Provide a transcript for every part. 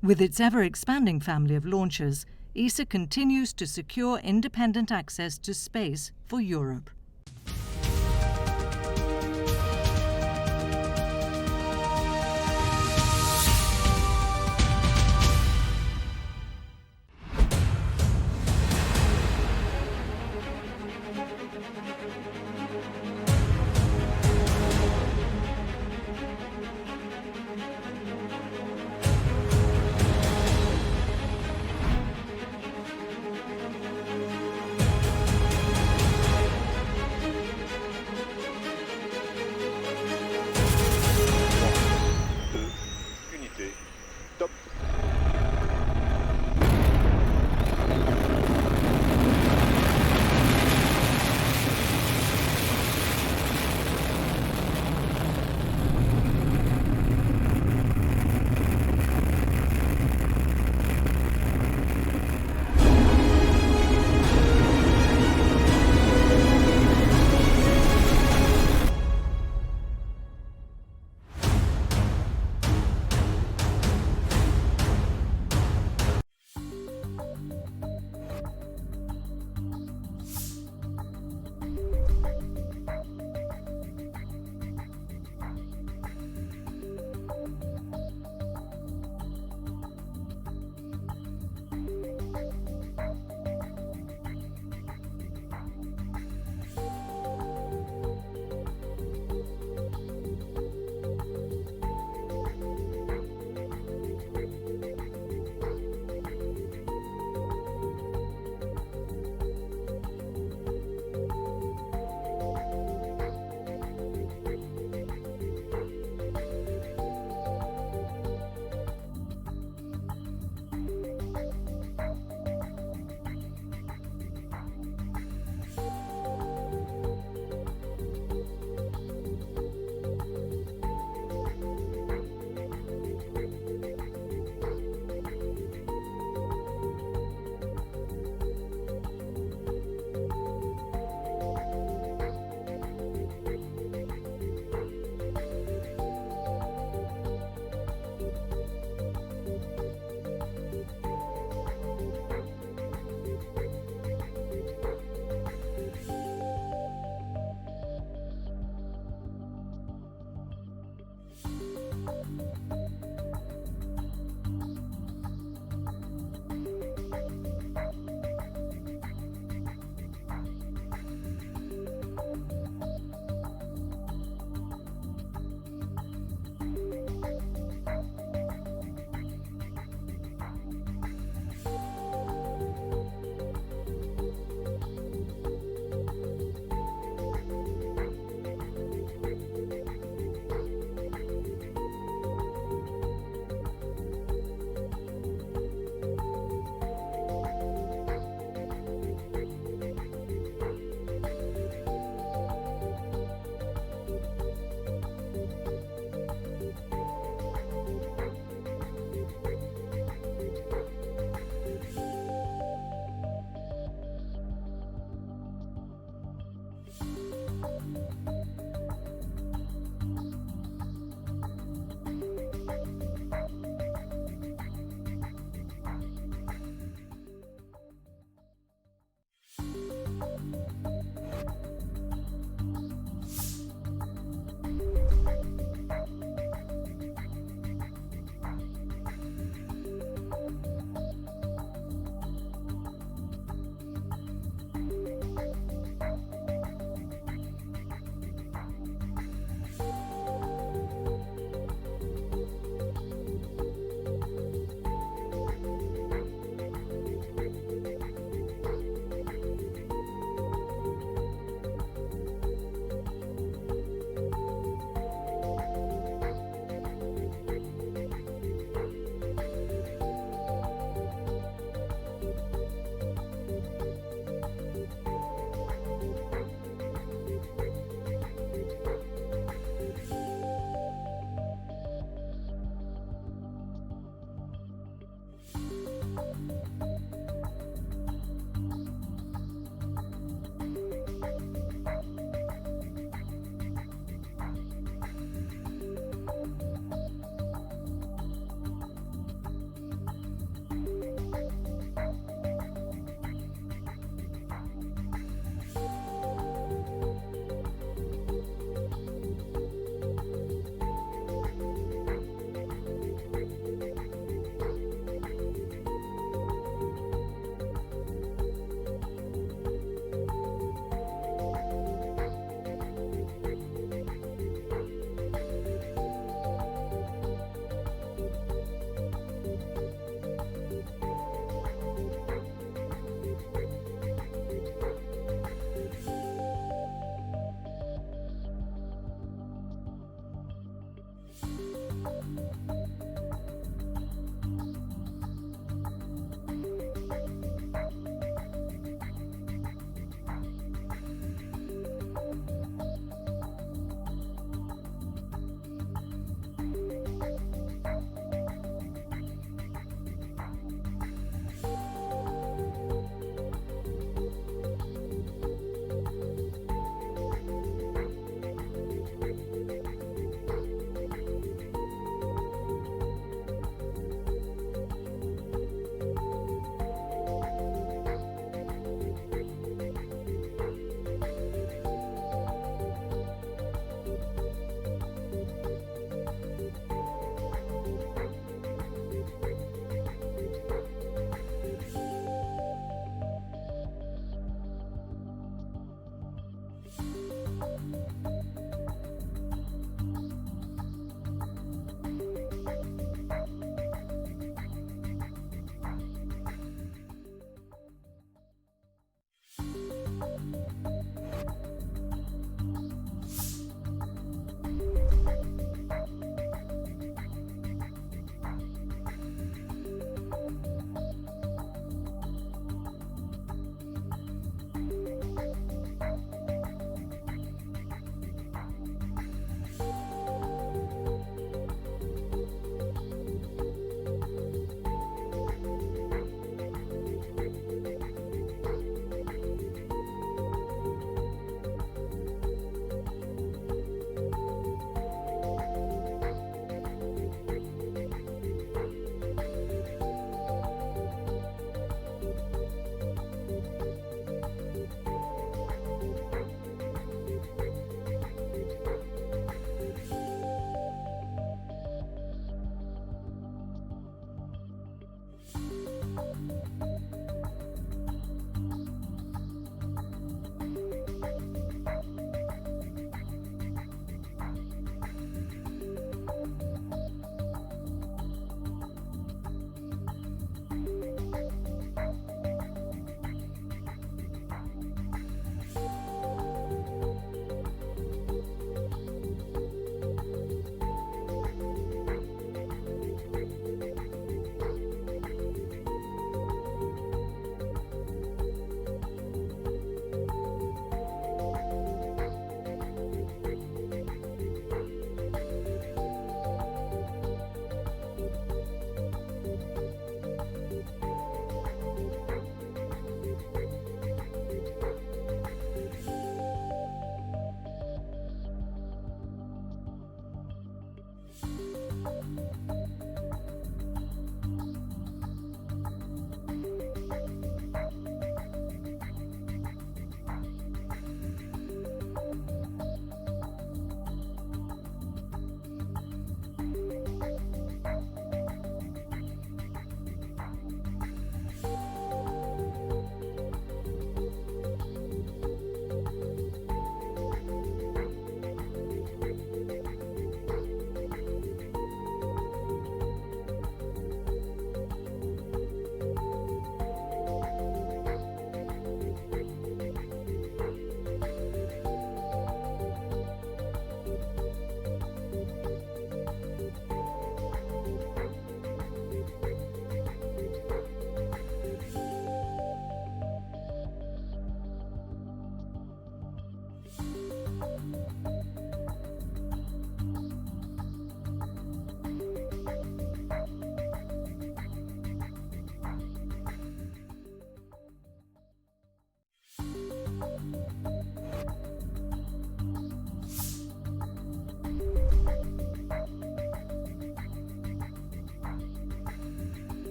With its ever-expanding family of launchers, ESA continues to secure independent access to space for Europe.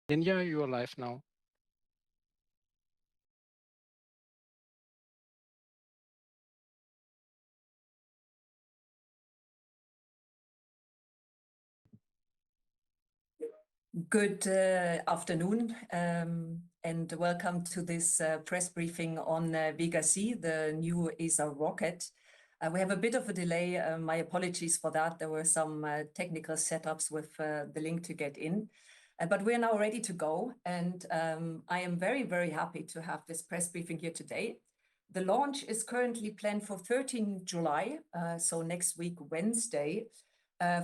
India, you are live now. Good afternoon and welcome to this press briefing on Vega-C, the new ESA rocket. We have a bit of a delay. My apologies for that. There were some technical setups with the link to get in. But we're now ready to go. And I am very, very happy to have this press briefing here today. The launch is currently planned for 13 July, so next week, Wednesday.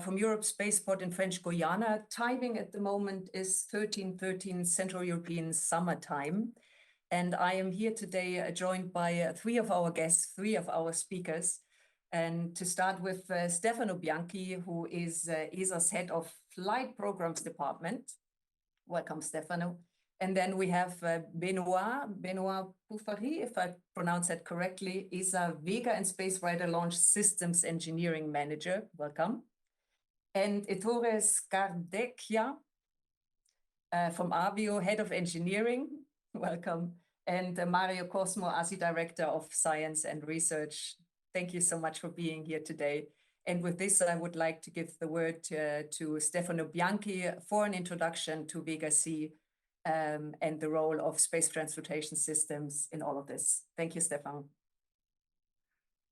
From Europe's spaceport in French Guiana. Timing at the moment is 13:13 Central European Summer Time. And I am here today joined by three of our guests, three of our speakers. And to start with Stefano Bianchi, who is ESA's Head of Flight Programs Department. Welcome, Stefano. And then we have Benoit Pouffary, if I pronounce that correctly, ESA Vega and Space Rider Launch Systems Engineering Manager. Welcome. And Ettore Scardecchia from Avio, Head of Engineering. Welcome. And Mario Cosmo, ASI Director of Science and Research. Thank you so much for being here today. And with this, I would like to give the word to Stefano Bianchi for an introduction to Vega-C and the role of space transportation systems in all of this. Thank you, Stefano.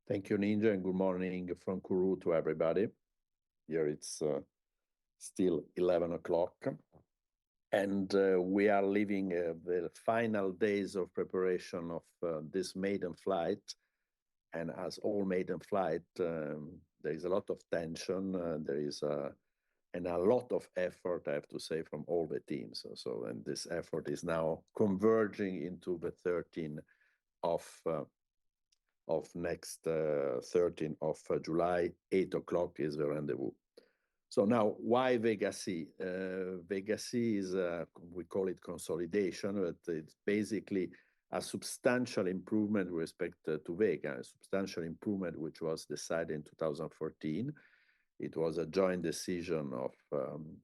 Thank you, Ninja, and good morning from Kourou to everybody. Here it's still 11 o'clock. And we are living the final days of preparation of this maiden flight. And as all maiden flight, there is a lot of tension. There is and a lot of effort, I have to say, from all the teams. And this effort is now converging into the 13th of next 13th of July, 8 o'clock is the rendezvous. So now, why Vega-C? Vega-C is, we call it consolidation, but it's basically a substantial improvement with respect to Vega, a substantial improvement which was decided in 2014. It was a joint decision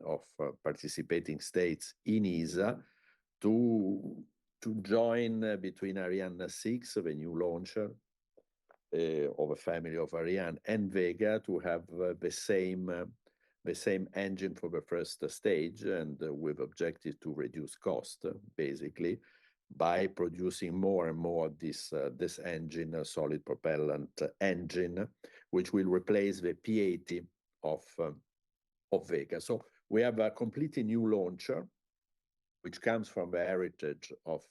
of participating states in ESA to join between Ariane 6, the new launcher, of a family of Ariane, and Vega to have the same engine for the first stage, and with objective to reduce cost, basically, by producing more and more this engine, a solid propellant engine, which will replace the P80 of Vega. So we have a completely new launcher, which comes from the heritage of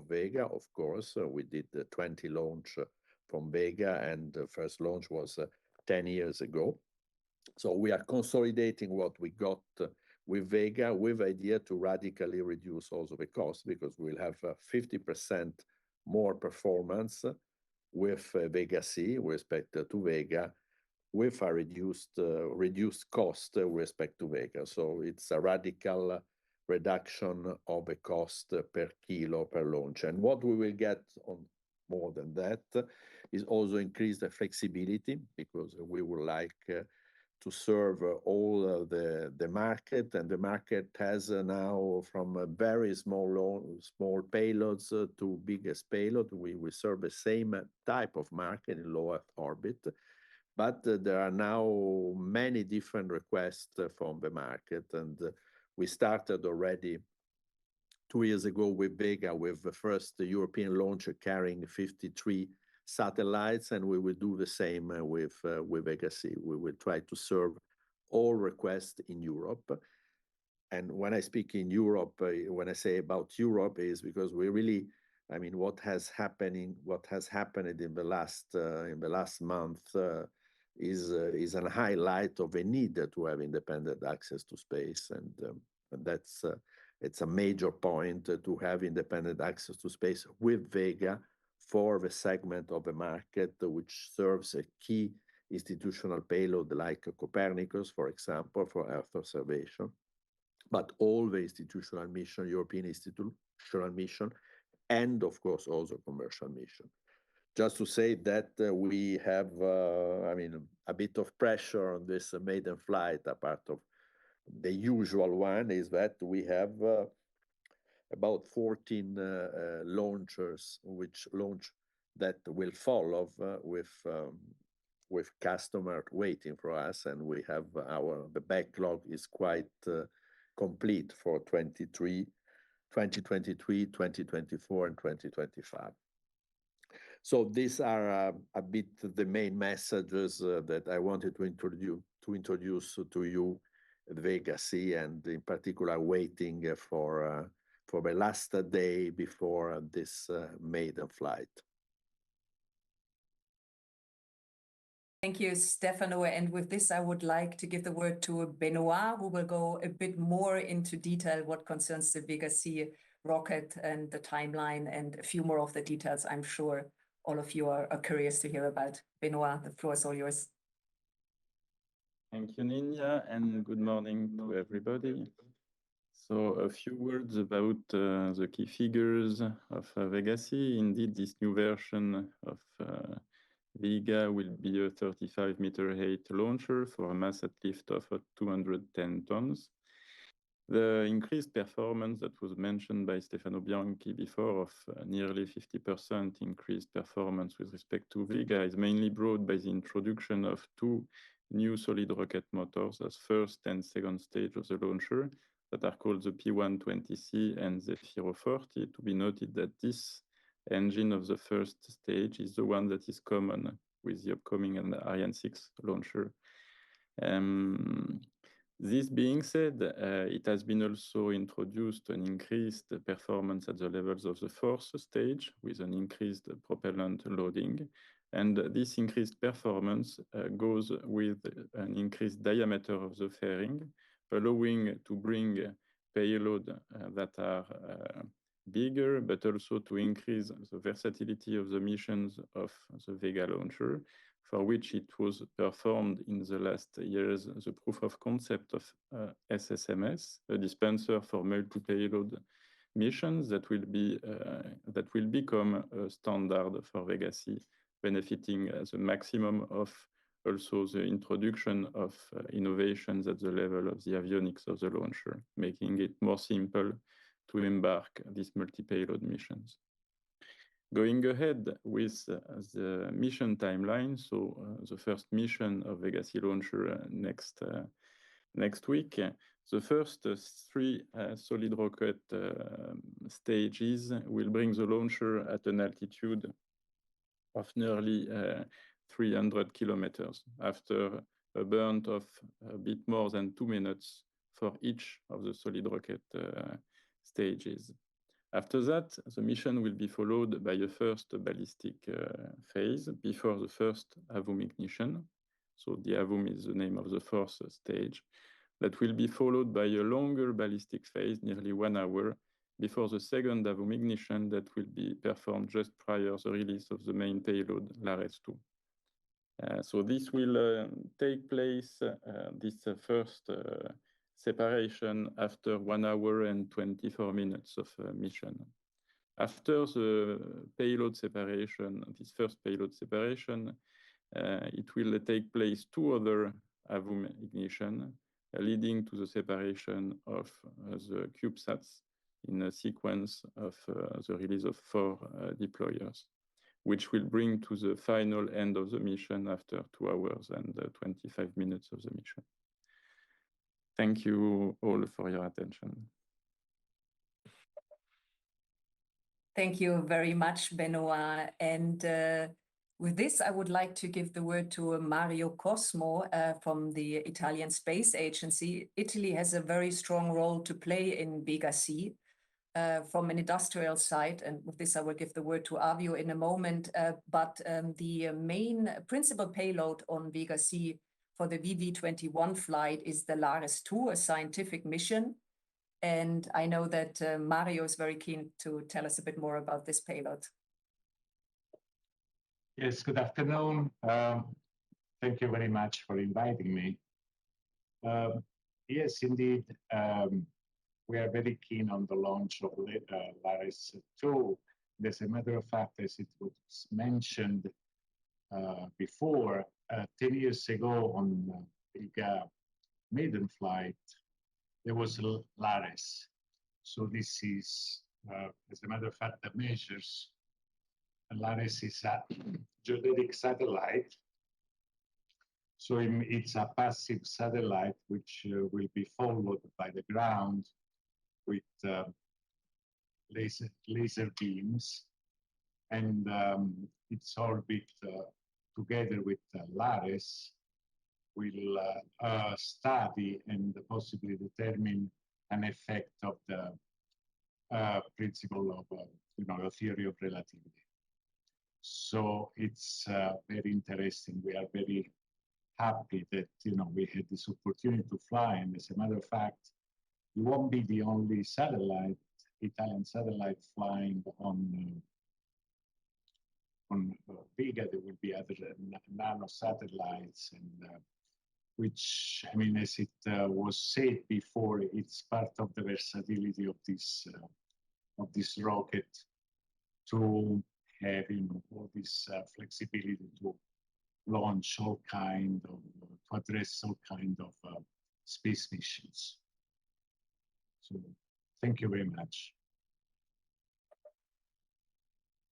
Vega, of course. We did the 20 launch from Vega, and the first launch was 10 years ago. So we are consolidating what we got with Vega, with the idea to radically reduce also the cost, because we'll have 50% more performance with Vega-C with respect to Vega, with a reduced cost with respect to Vega. So it's a radical reduction of the cost per kilo per launch. And what we will get on more than that is also increase the flexibility, because we would like to serve all the market, and the market has now from very small payloads to biggest payload. We serve the same type of market in low Earth orbit, but there are now many different requests from the market, and we started already 2 years ago with Vega, with the first European launcher carrying 53 satellites, and we will do the same with Vega-C. We will try to serve all requests in Europe. And when I speak in Europe, when I say about Europe, is because we really, I mean, what has happened in the last month is a highlight of a need to have independent access to space, and that's it's a major point to have independent access to space with Vega for the segment of the market which serves a key institutional payload like Copernicus, for example, for Earth observation, but all the institutional mission, European institutional mission, and of course also commercial mission. Just to say that we have, I mean, a bit of pressure on this maiden flight, apart of the usual one, is that we have about 14 launchers, which launch that will follow with customer waiting for us, and we have the backlog is quite complete for 2023, 2024, and 2025. So these are a bit the main messages that I wanted to introduce to you at Vega-C, and in particular waiting for the last day before this maiden flight. Thank you, Stefano. And with this, I would like to give the word to Benoit, who will go a bit more into detail what concerns the Vega-C rocket and the timeline, and a few more of the details I'm sure all of you are curious to hear about. Benoit, the floor is all yours. Thank you, Ninia, and good morning to everybody. So a few words about the key figures of Vega-C. Indeed, this new version of Vega will be a 35-meter height launcher for a mass at liftoff of 210 tons. The increased performance that was mentioned by Stefano Bianchi before of nearly 50% increased performance with respect to Vega is mainly brought by the introduction of two new solid rocket motors as first and second stage of the launcher that are called the P120C and the Zefiro 40. To be noted that this engine of the first stage is the one that is common with the upcoming Ariane 6 launcher. This being said, it has been also introduced an increased performance at the levels of the fourth stage with an increased propellant loading. And this increased performance goes with an increased diameter of the fairing, allowing to bring payload that are bigger, but also to increase the versatility of the missions of the Vega launcher, for which it was performed in the last years the proof of concept of SSMS, a dispenser for multi-payload missions that will become a standard for Vega-C, benefiting the maximum of also the introduction of innovations at the level of the avionics of the launcher, making it more simple to embark these multi-payload missions. Going ahead with the mission timeline, so the first mission of Vega-C launcher next week. The first three solid rocket stages will bring the launcher at an altitude of nearly 300 kilometers after a burn of a bit more than 2 minutes for each of the solid rocket stages. After that, the mission will be followed by a first ballistic phase before the first AVUM ignition. So the AVUM is the name of the fourth stage. That will be followed by a longer ballistic phase, nearly 1 hour, before the second AVUM ignition that will be performed just prior to the release of the main payload, LARES-2. So this will take place, this first separation after 1 hour and 24 minutes of mission. After the payload separation, this first payload separation, it will take place 2 other AVUM ignition, leading to the separation of the CubeSats in a sequence of the release of 4 deployers, which will bring to the final end of the mission after 2 hours and 25 minutes of the mission. Thank you all for your attention. Thank you very much, Benoit. And with this, I would like to give the word to Mario Cosmo from the Italian Space Agency. Italy has a very strong role to play in Vega-C from an industrial side. And with this, I will give the word to Avio in a moment. But the main principal payload on Vega-C for the VV21 flight is the LARES-2, a scientific mission. And I know that Mario is very keen to tell us a bit more about this payload. Yes, good afternoon. Thank you very much for inviting me. Yes, indeed, we are very keen on the launch of LARES-2. As a matter of fact, as it was mentioned before, 10 years ago on Vega maiden flight, there was LARES. So this is, as a matter of fact, the measures. LARES is a geodetic satellite. So it's a passive satellite which will be followed by the ground with laser beams, and its orbit together with LARES will study and possibly determine an effect of the principle of the theory of relativity. So it's very interesting. We are very happy that we had this opportunity to fly, and as a matter of fact, it won't be the only satellite, Italian satellite, flying on Vega. There will be other nano satellites, and which, I mean, as it was said before, it's part of the versatility of this rocket to have all this flexibility to launch all kind of, to address all kind of space missions. So thank you very much.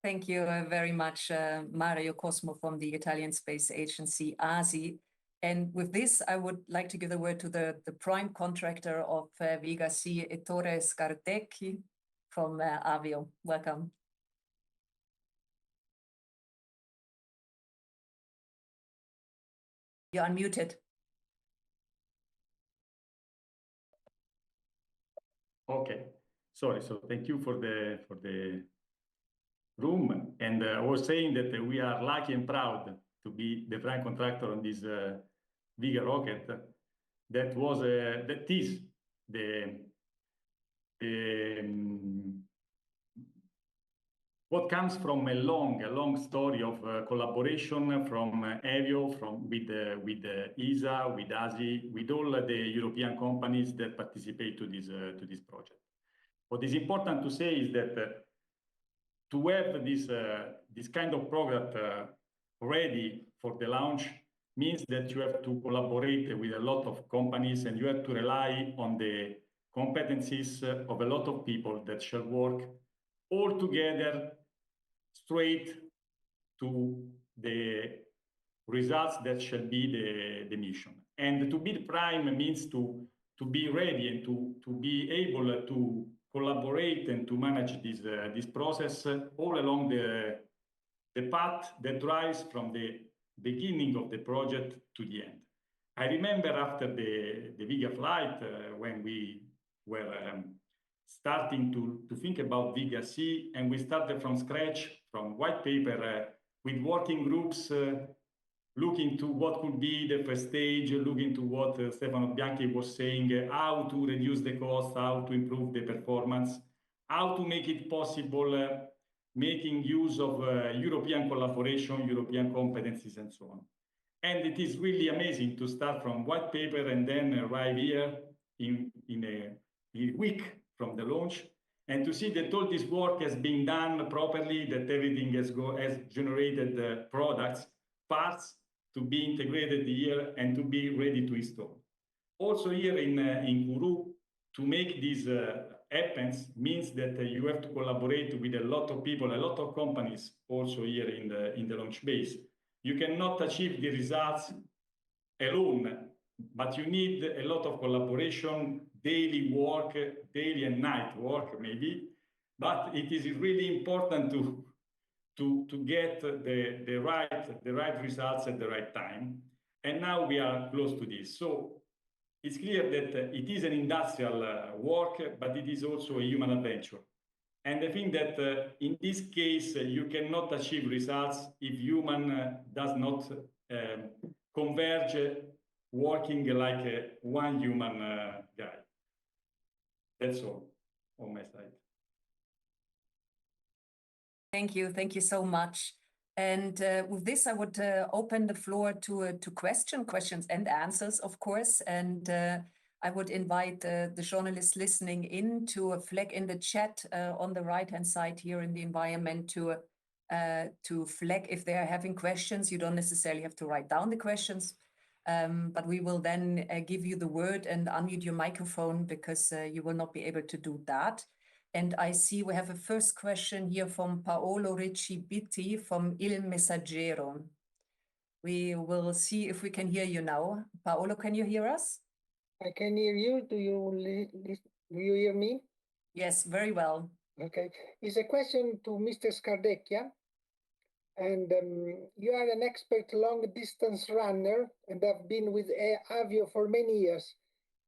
Thank you very much, Mario Cosmo from the Italian Space Agency, ASI. And with this, I would like to give the word to the prime contractor of Vega-C, Ettore Scardecchia from Avio. Welcome. You're unmuted. Okay, sorry. So thank you for the room. And I was saying that we are lucky and proud to be the prime contractor on this Vega rocket. That is what comes from a long story of collaboration from Avio, with ESA, with ASI, with all the European companies that participate to this project. What is important to say is that to have this kind of product ready for the launch means that you have to collaborate with a lot of companies, and you have to rely on the competencies of a lot of people that shall work all together straight to the results that shall be the mission. And to be the prime means to be ready and to be able to collaborate and to manage this process all along the path that drives from the beginning of the project to the end. I remember after the Vega flight, when we were starting to think about Vega-C, and we started from scratch, from white paper, with working groups, looking to what could be the first stage, looking to what Stefano Bianchi was saying, how to reduce the cost, how to improve the performance, how to make it possible, making use of European collaboration, European competencies, and so on. And it is really amazing to start from white paper and then arrive here in a week from the launch, and to see that all this work has been done properly, that everything has generated products, parts to be integrated here and to be ready to install. Also here in Kourou, to make this happen means that you have to collaborate with a lot of people, a lot of companies also here in the launch base. You cannot achieve the results alone, but you need a lot of collaboration, daily work, daily and night work maybe, but it is really important to get the right results at the right time. And now we are close to this. So it's clear that it is an industrial work, but it is also a human adventure. And I think that in this case, you cannot achieve results if human does not converge working like one human guy. That's all on my side. Thank you so much. And with this, I would open the floor to questions and answers, of course. And I would invite the journalists listening in to flag in the chat on the right-hand side here in the environment to flag if they are having questions. You don't necessarily have to write down the questions, But we will then give you the word and unmute your microphone because you will not be able to do that. And I see we have a first question here from Paolo Riccibiti from Il Messaggero. We will see if we can hear you now. Paolo, can you hear us? I can hear you. Do you hear me? Yes, very well. Okay. It's a question to Mr. Scardecchia. And you are an expert long-distance runner and have been with Avio for many years.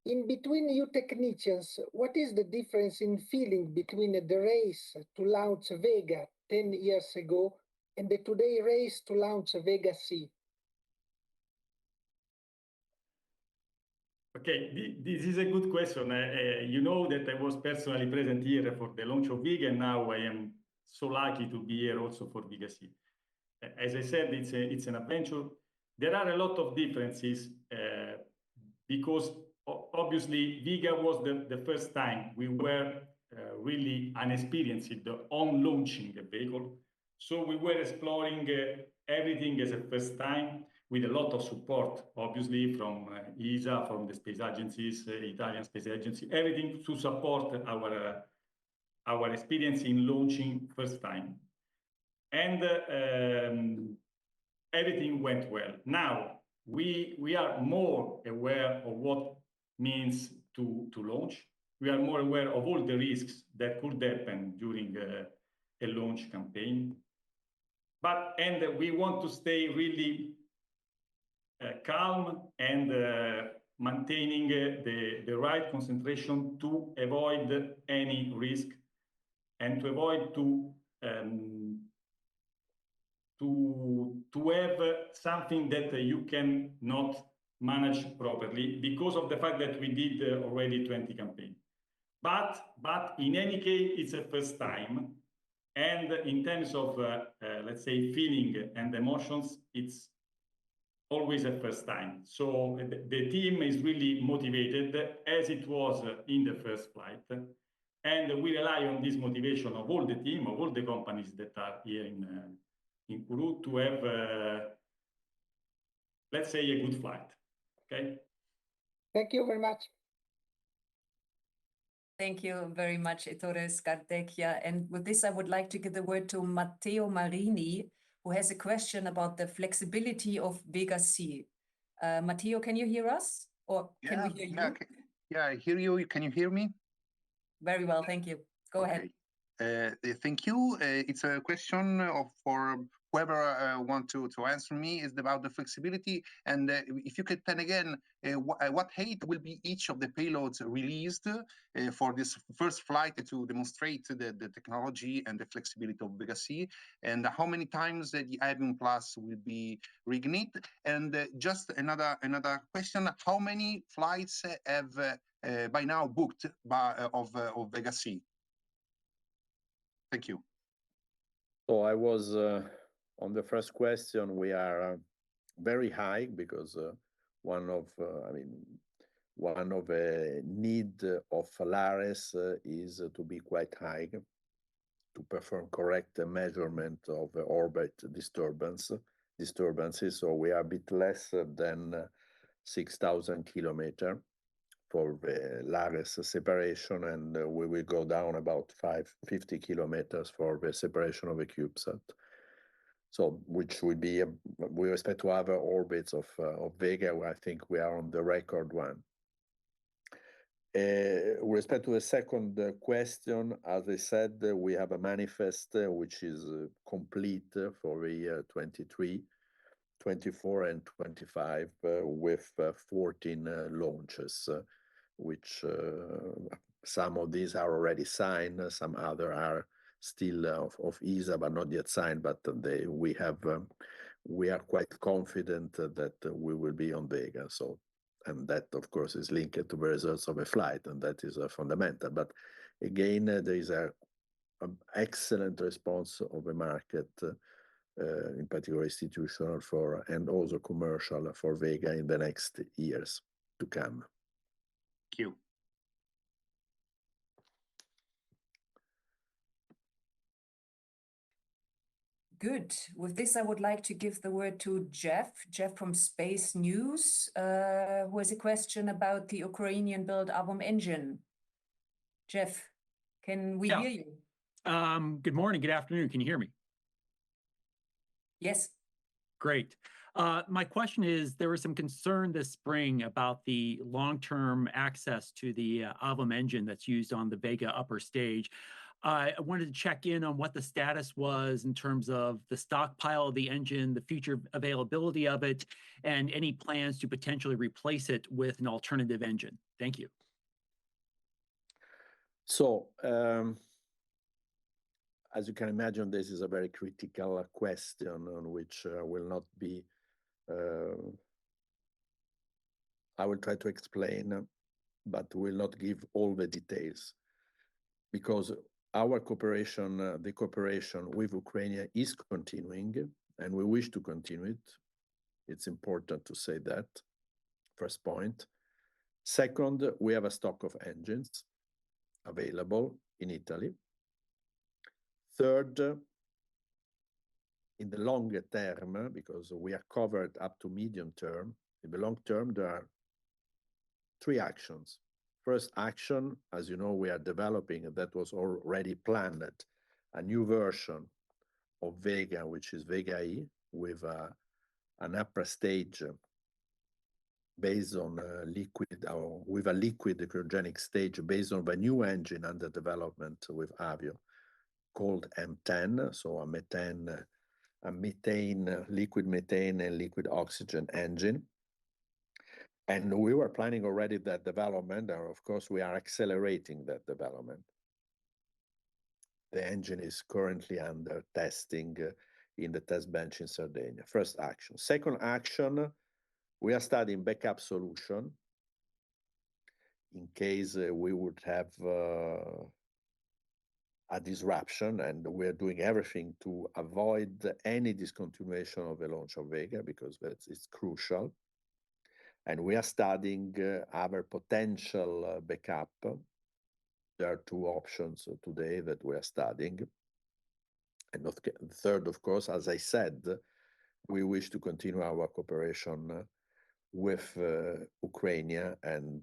In between you technicians, what is the difference in feeling between the race to launch Vega 10 years ago and the today race to launch Vega-C? Okay, this is a good question. You know that I was personally present here for the launch of Vega, and now I am so lucky to be here also for Vega-C. As I said, it's an adventure. There are a lot of differences because obviously Vega was the first time we were really unexperienced on launching a vehicle. So we were exploring everything as a first time with a lot of support, obviously from ESA, from the space agencies, Italian space agency, everything to support our experience in launching first time. And everything went well. Now, we are more aware of what means to launch. We are more aware of all the risks that could happen during a launch campaign. And we want to stay really calm and maintaining the right concentration to avoid any risk and to avoid to have something that you can not manage properly because of the fact that we did already 20 campaigns. But in any case, it's a first time. And in terms of, let's say, feeling and emotions, it's always a first time. So the team is really motivated as it was in the first flight. And we rely on this motivation of all the team, of all the companies that are here in Kourou to have, let's say, a good flight. Okay? Thank you very much. Thank you very much, Ettore Scardecchia. And with this, I would like to give the word to Matteo Marini, who has a question about the flexibility of Vega-C. Matteo, can you hear us? Or can we hear you? Yeah, I hear you. Can you hear me? Very well, thank you. Go ahead. Thank you. It's a question for whoever want to answer me is about the flexibility. And if you could then again, what height will be each of the payloads released for this first flight to demonstrate the technology and the flexibility of Vega-C, and how many times the Avion Plus will be reignited? And just another question: how many flights have by now booked of Vega-C? Thank you. So I was on the first question. We are very high because one of the need of LARES is to be quite high to perform correct measurement of orbit disturbances. So we are a bit less than 6,000 kilometers for the LARES separation, and we will go down about 50 kilometers for the separation of a CubeSat. So, which would be, with respect to other orbits of Vega, I think we are on the record one. With respect to the second question, as I said, we have a manifest which is complete for the year 23, 24, and 25 with 14 launches. Which some of these are already signed, some other are still of ESA but not yet signed. But we are quite confident that we will be on Vega. So, and that of course is linked to the results of a flight, and that is fundamental. But again, there is an excellent response of the market, in particular institutional and also commercial for Vega in the next years to come. Thank you. Good. With this, I would like to give the word to Jeff from Space News, who has a question about the Ukrainian-built Avio engine. Jeff, can we hear you? Good morning, good afternoon. Can you hear me? Yes. Great. My question is, there was some concern this spring about the long-term access to the Avio engine that's used on the Vega upper stage. I wanted to check in on what the status was in terms of the stockpile of the engine, the future availability of it, and any plans to potentially replace it with an alternative engine. Thank you. So, as you can imagine, this is a very critical question on which I will not be, I will try to explain, but will not give all the details, because our cooperation, the cooperation with Ukraine is continuing, and we wish to continue it. It's important to say that, first point. Second, we have a stock of engines available in Italy. Third, in the longer term, because we are covered up to medium term, in the long term, there are three actions. First action, as you know, we are developing, and that was already planned, a new version of Vega, which is Vega-E, with an upper stage based on liquid, or with a liquid cryogenic stage based on the new engine under development with Avio, called M10, so a methane, liquid methane and liquid oxygen engine. And we were planning already that development, and of course we are accelerating that development. The engine is currently under testing in the test bench in Sardinia. First action. Second action, we are studying backup solution in case we would have a disruption, and we're doing everything to avoid any discontinuation of the launch of Vega, because it's crucial. And we are studying other potential backup. There are two options today that we are studying. And third, of course, as I said, we wish to continue our cooperation with Ukraine, and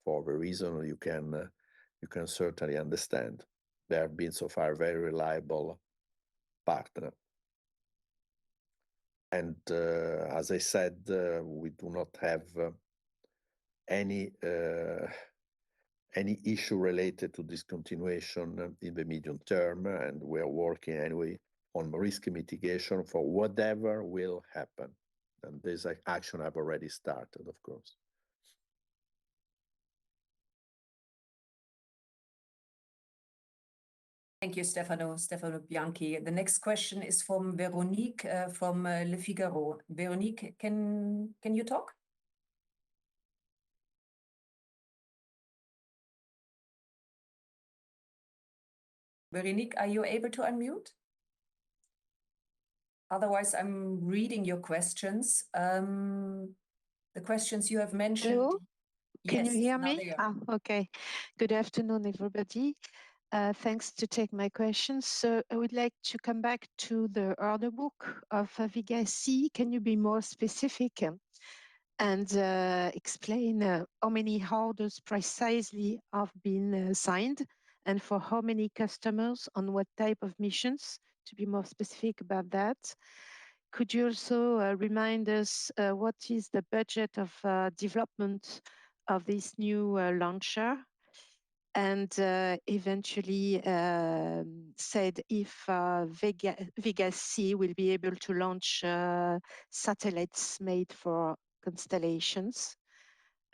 for the reason you can certainly understand. They have been so far a very reliable partner. And as I said, we do not have any issue related to discontinuation in the medium term, and we are working anyway on risk mitigation for whatever will happen. And this action have already started, of course. Thank you, Stefano Bianchi. The next question is from Veronique from Le Figaro. Veronique, can you talk? Veronique, are you able to unmute? Otherwise, I'm reading your questions. The questions you have mentioned. Hello? Can you hear me? Okay. Good afternoon, everybody. Thanks to take my questions. So I would like to come back to the order book of Vega-C. Can you be more specific and explain how many orders precisely have been signed, and for how many customers, on what type of missions, to be more specific about that? Could you also remind us what is the budget of development of this new launcher? And eventually said if Vega-C will be able to launch satellites made for constellations.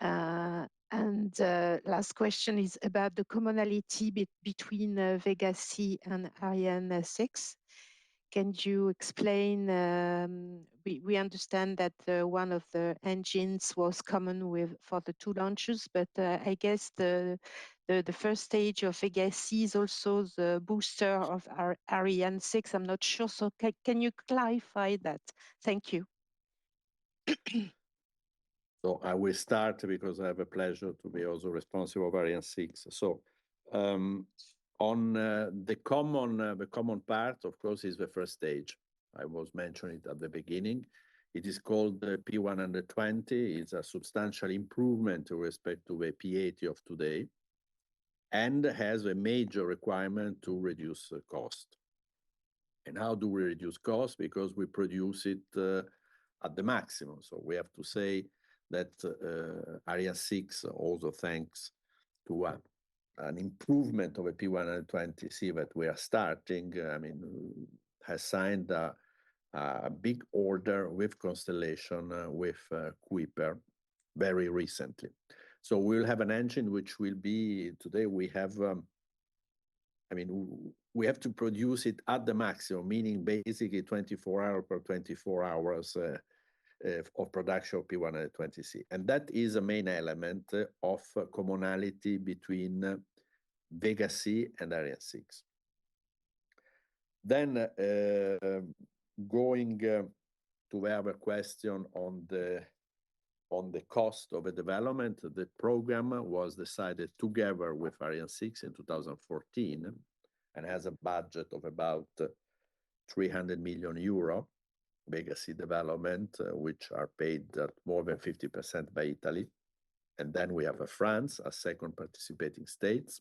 And last question is about the commonality between Vega-C and Ariane 6. Can you explain? We understand that one of the engines was common for the two launches, but I guess the first stage of Vega-C is also the booster of our Ariane 6. I'm not sure, so can you clarify that? Thank you. So I will start because I have a pleasure to be also responsible for Ariane 6. So On the common part, of course, is the first stage. I was mentioning it at the beginning. It is called P120. It's a substantial improvement with respect to the P80 of today, and has a major requirement to reduce cost. And how do we reduce cost? Because we produce it at the maximum. So we have to say that Ariane 6, also thanks to an improvement of a P120C that we are starting, has signed a big order with Constellation, with Kuiper very recently. So we'll have an engine which will be, today we have, we have to produce it at the maximum, meaning basically 24 hours per 24 hours of production of P120C. And that is a main element of commonality between Vega-C and Ariane 6. Then going to the other question on the cost of the development, the program was decided together with Ariane 6 in 2014 and has a budget of about 300 million euro. Vega-C development, which are paid at more than 50% by Italy. And then we have France, a second participating state,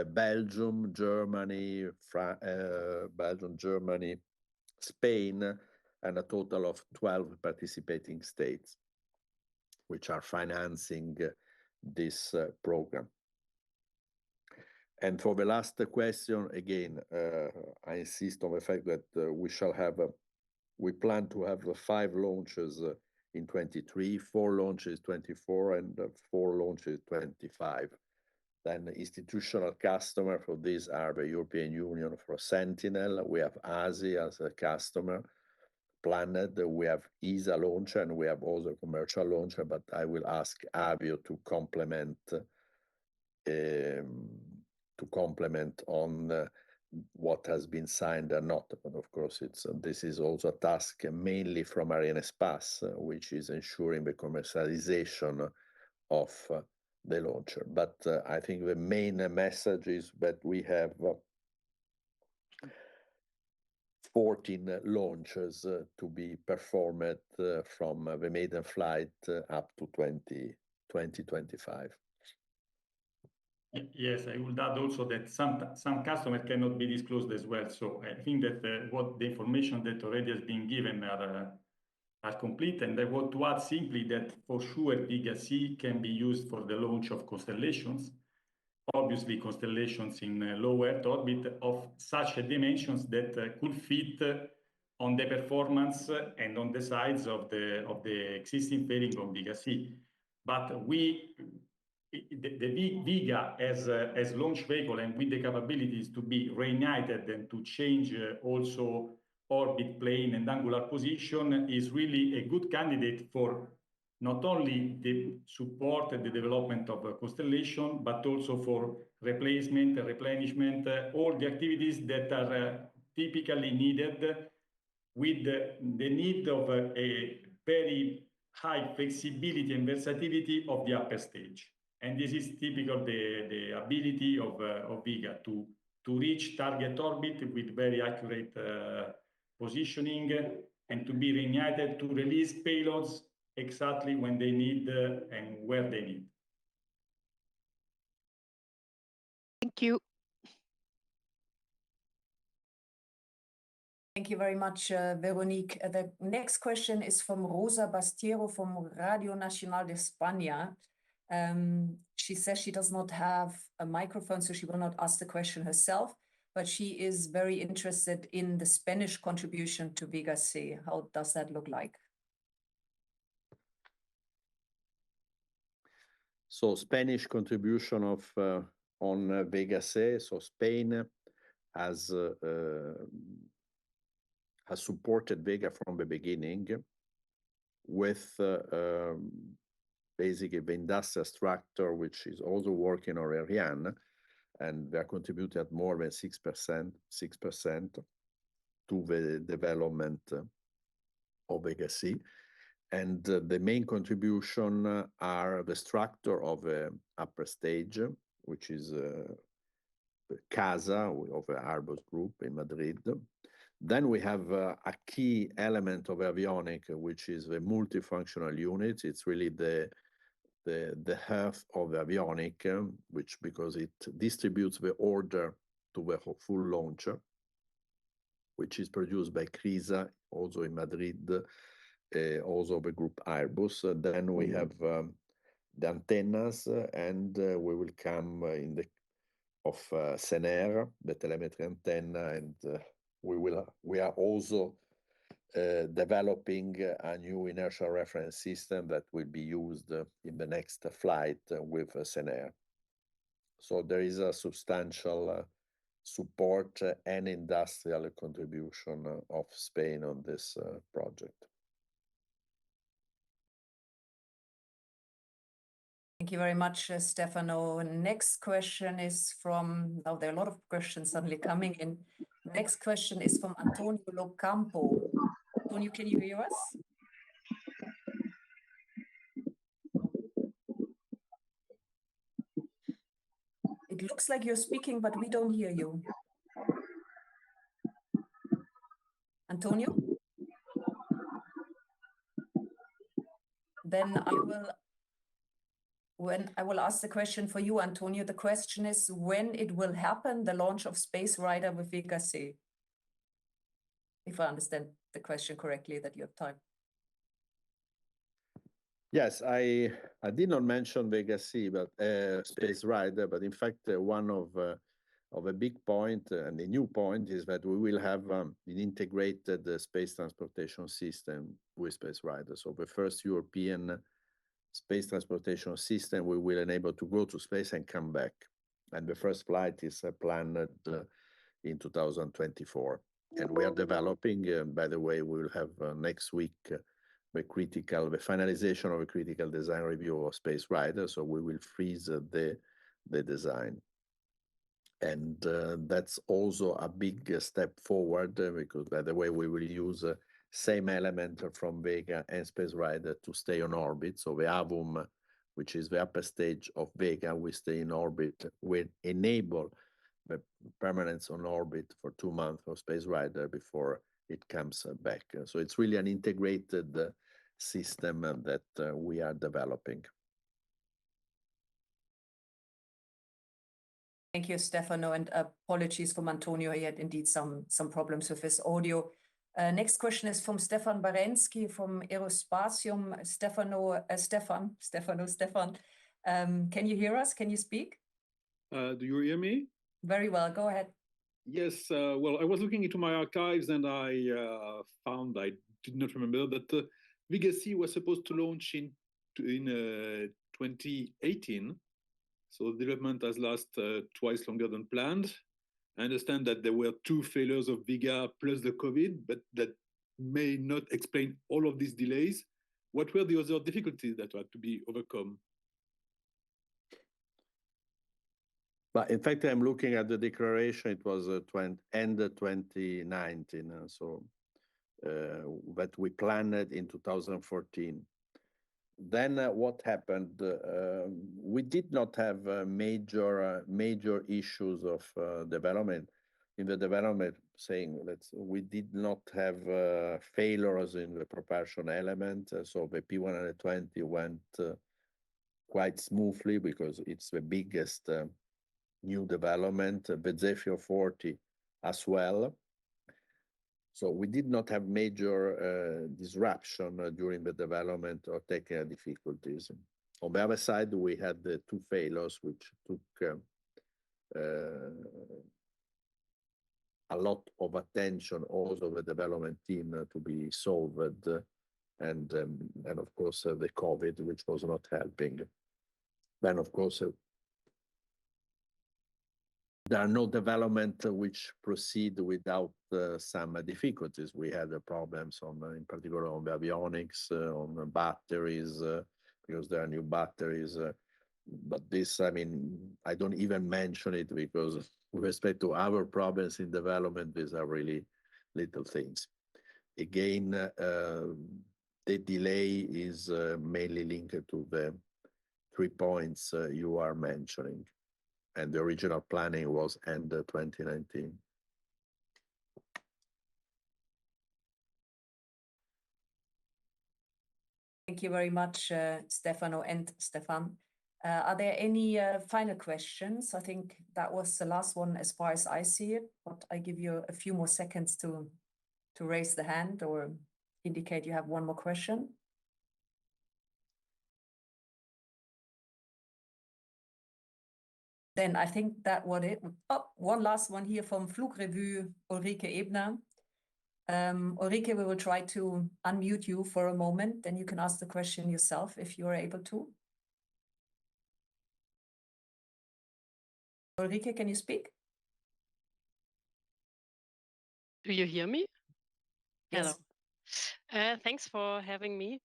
Belgium, Germany, Spain, and a total of 12 participating states, which are financing this program. And for the last question, again, I insist on the fact that we plan to have 5 launches in 23, 4 launches 24, and 4 launches 25. Then institutional customer for these are the European Union for Sentinel. We have ASI as a customer, Planet. We have ESA launcher, and we have also commercial launcher, but I will ask Avio to complement on what has been signed or not. But of course, this is also a task mainly from Arianespace, which is ensuring the commercialization of the launcher. But I think the main message is that we have 14 launches to be performed from the maiden flight up to 2025. Yes, I would add also that some customers cannot be disclosed as well. So I think that what the information that already has been given are complete. And I want to add simply that for sure Vega-C can be used for the launch of constellations. Obviously, constellations in low Earth orbit of such a dimensions that could fit on the performance and on the size of the existing fairing of Vega-C. But the Vega as launch vehicle and with the capabilities to be reignited and to change also orbit, plane, and angular position is really a good candidate for not only the support and the development of a constellation, but also for replacement, replenishment, all the activities that are typically needed with the need of a very high flexibility and versatility of the upper stage. And this is typical the ability of Vega to reach target orbit with very accurate positioning and to be reignited to release payloads exactly when they need and where they need. Thank you. Thank you very much, Veronique. The next question is from Rosa Bastiero from Radio Nacional de España. She says she does not have a microphone, so she will not ask the question herself, but she is very interested in the Spanish contribution to Vega-C. How does that look like? So Spanish contribution on Vega-C. So Spain has supported Vega from the beginning with basically the industrial structure, which is also working on Ariane, and they are contributing at more than 6% to the development of Vega-C. And the main contribution are the structure of the upper stage, which is CASA of the Airbus Group in Madrid. Then we have a key element of avionic, which is the multifunctional unit. It's really the heart of the avionic, which because it distributes the order to the full launcher, which is produced by CRISA, also in Madrid, also the group Airbus. Then we have the antennas, and we will come in the of Sener, the telemetry antenna, and we are also developing a new inertial reference system that will be used in the next flight with Sener. So there is a substantial support and industrial contribution of Spain on this project. Thank you very much, Stefano. Next question is from, oh, there are a lot of questions suddenly coming in. Next question is from Antonio Locampo. Antonio, can you hear us? It looks like you're speaking, but we don't hear you. Antonio? Then I will ask the question for you, Antonio. The question is when it will happen, the launch of Space Rider with Vega-C. If I understand the question correctly that you have typed. Yes, I did not mention Vega-C, but Space Rider, but in fact, one of a big point and a new point is that we will have an integrated space transportation system with Space Rider. So the first European space transportation system we will enable to go to space and come back. And the first flight is planned in 2024. And we are developing, by the way, we will have next week the finalization of a critical design review of Space Rider. So we will freeze the design. And that's also a big step forward because, by the way, we will use same element from Vega and Space Rider to stay on orbit. So the AVUM, which is the upper stage of Vega, we stay in orbit, will enable the permanence on orbit for 2 months for Space Rider before it comes back. So it's really an integrated system that we are developing. Thank you, Stefano, and apologies from Antonio. He had indeed some problems with his audio. Next question is from Stefan Barensky from Aerospatium. Stefan, can you hear us? Can you speak? Do you hear me? Very well, go ahead. Yes, well, I was looking into my archives and I found, I did not remember that Vega-C was supposed to launch in 2018. So the development has lasted twice longer than planned. I understand that there were 2 failures of Vega plus the COVID, but that may not explain all of these delays. What were the other difficulties that had to be overcome? But in fact, I'm looking at the declaration. It was end of 2019, so that we planned in 2014. Then what happened? We did not have major issues of development. In the development, we did not have failures in the propulsion element. So the P120 went quite smoothly because it's the biggest new development. The Zephyr 40 as well. So we did not have major disruption during the development or technical difficulties. On the other side, we had the 2 failures, which took a lot of attention, also the development team, to be solved, and of course the COVID, which was not helping. Then of course there are no development which proceed without some difficulties. We had problems in particular on the avionics, on the batteries, because there are new batteries. But this, I mean, I don't even mention it because with respect to our problems in development, these are really little things. Again, the delay is mainly linked to the 3 points you are mentioning. and the original planning was end 2019. Thank you very much, Stefano and Stefan. Are there any final questions? I think that was the last one as far as I see it, but I give you a few more seconds to raise the hand or indicate you have one more question. Then I think that was it. Oh, one last one here from Flugrevue, Ulrike Ebner. Ulrike, we will try to unmute you for a moment, then you can ask the question yourself if you are able to. Ulrike, can you speak? Do you hear me? Yes. Hello. Thanks for having me.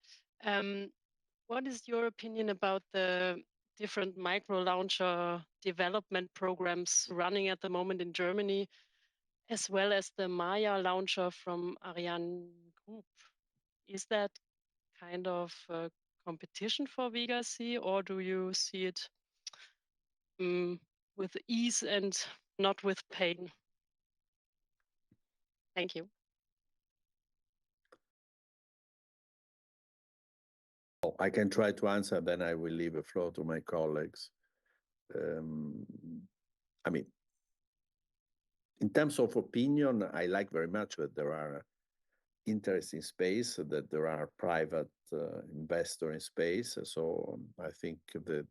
What is your opinion about the different micro launcher development programs running at the moment in Germany, as well as the Maya launcher from Ariane Group? Is that kind of a competition for Vega-C, or do you see it with ease and not with pain? Thank you. I can try to answer, then I will leave the floor to my colleagues. I mean, in terms of opinion, I like very much that there are interest in space, that there are private investors in space. So I think the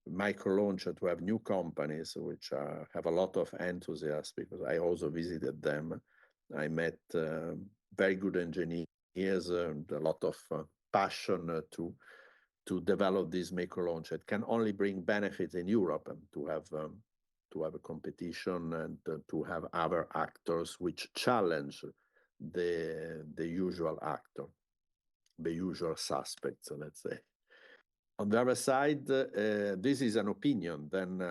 micro launcher to have new companies which have a lot of enthusiasm, because I also visited them. I met very good engineers and a lot of passion to develop this micro launcher. It can only bring benefits in Europe, and to have a competition and to have other actors which challenge the usual actor, the usual suspects, let's say. On the other side, this is an opinion. Then,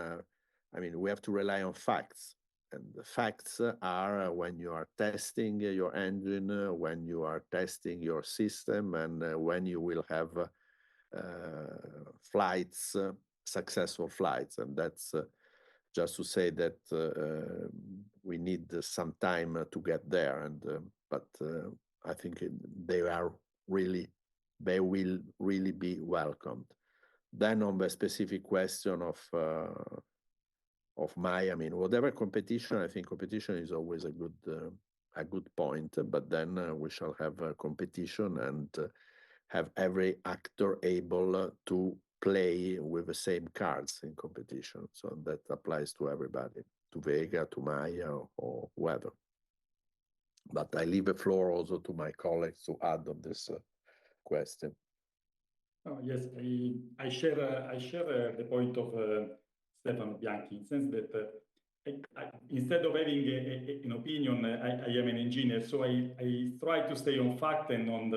I mean, we have to rely on facts. And the facts are when you are testing your engine, when you are testing your system, and when you will have flights, successful flights. And that's just to say that we need some time to get there. And but I think they will really be welcomed. Then on the specific question of I mean, whatever competition, I think competition is always a good point. But then we shall have a competition and have every actor able to play with the same cards in competition. So that applies to everybody, to Vega, to Maya, or whoever. But I leave the floor also to my colleagues to add on this question. Oh, yes, I share the point of Stefano Bianchi, in the sense that instead of having an opinion, I am an engineer, so I try to stay on fact and on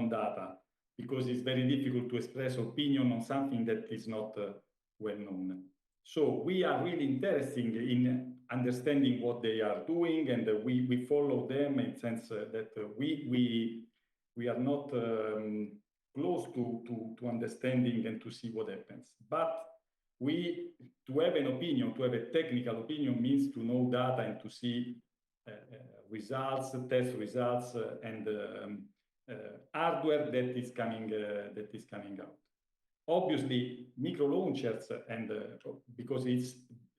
data, because it's very difficult to express opinion on something that is not well known. So we are really interested in understanding what they are doing, and we follow them in the sense that we are not close to understanding and to see what happens. But to have an opinion, to have a technical opinion, means to know data and to see results, test results, and hardware that is coming out. Obviously, micro launchers, and because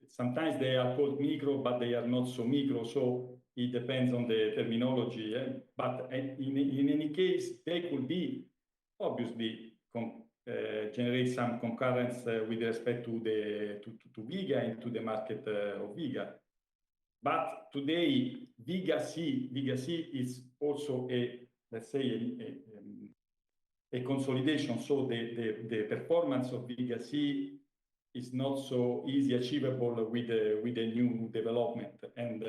sometimes they are called micro, but they are not so micro, so it depends on the terminology. But in any case, they could be obviously generate some concurrence with respect to Vega and to the market of Vega. But today, Vega-C is also let's say a consolidation. So the performance of Vega-C is not so easy achievable with a new development. And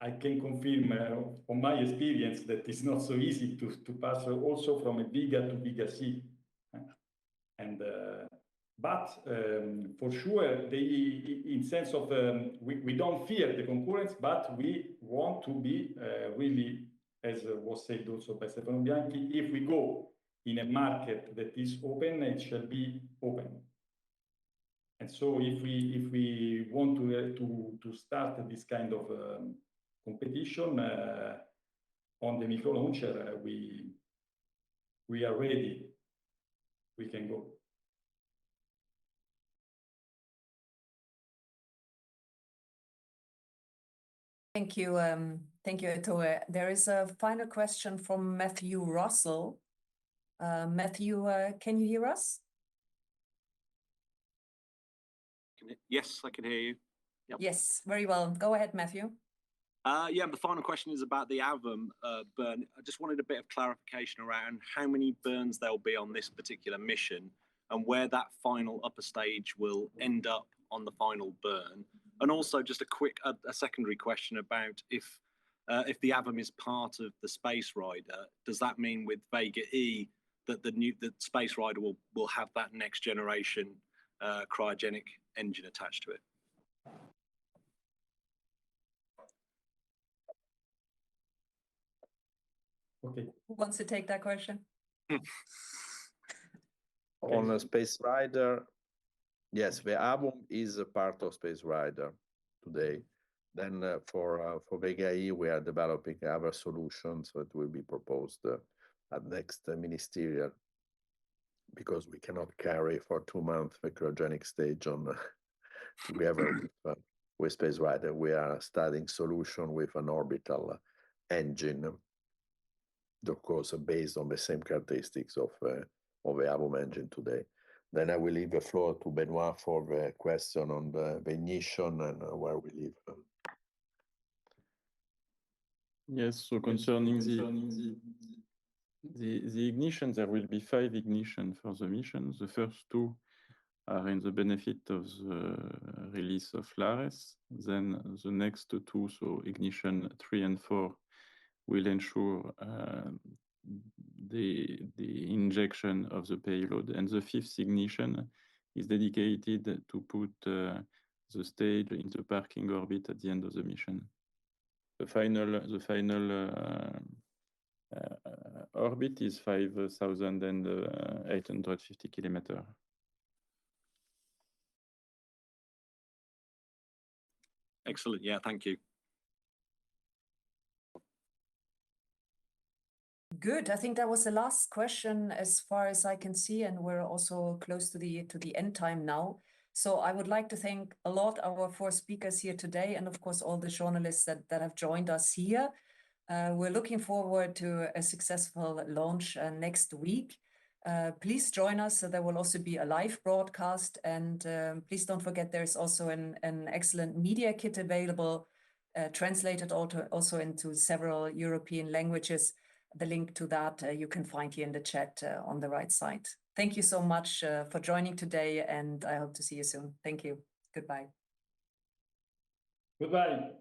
I can confirm from my experience that it's not so easy to pass also from a Vega to Vega-C. And but for sure, in sense of we don't fear the concurrence, but we want to be really, as was said also by Stefano Bianchi, if we go in a market that is open, it shall be open. And so if we want to start this kind of competition on the micro launcher, we are ready. We can go. Thank you, Ettore. There is a final question from Matthew Russell. Matthew, can you hear us? Yes, I can hear you. Yep. Yes, very well. Go ahead, Matthew. Yeah, the final question is about the AVM burn. I just wanted a bit of clarification around how many burns there'll be on this particular mission and where that final upper stage will end up on the final burn. And also just a secondary question about if the AVM is part of the Space Rider, does that mean with Vega-E that the Space Rider will have that next generation cryogenic engine attached to it? Okay. Who wants to take that question? On a Space Rider, yes, the AVM is a part of Space Rider today. Then for Vega-E, we are developing other solutions that will be proposed at next ministerial, because we cannot carry for 2 months the cryogenic stage on together with Space Rider. We are studying solution with an orbital engine, of course, based on the same characteristics of the AVM engine today. Then I will leave the floor to Benoit for the question on the ignition and where we live. Yes, so concerning the ignition, there will be 5 ignition for the mission. The first 2 are in the benefit of the release of LARES. Then the next 2, so ignition 3 and 4, will ensure the injection of the payload. And the 5th ignition is dedicated to put the stage in the parking orbit at the end of the mission. The final orbit is 5,850 kilometers. Excellent. Yeah, thank you. Good. I think that was the last question as far as I can see, and we're also close to the end time now. So I would like to thank a lot our 4 speakers here today, and of course all the journalists that have joined us here. We're looking forward to a successful launch next week. Please join us. There will also be a live broadcast, and please don't forget there's also an excellent media kit available, translated also into several European languages. The link to that you can find here in the chat on the right side. Thank you so much for joining today, and I hope to see you soon. Thank you. Goodbye. Goodbye.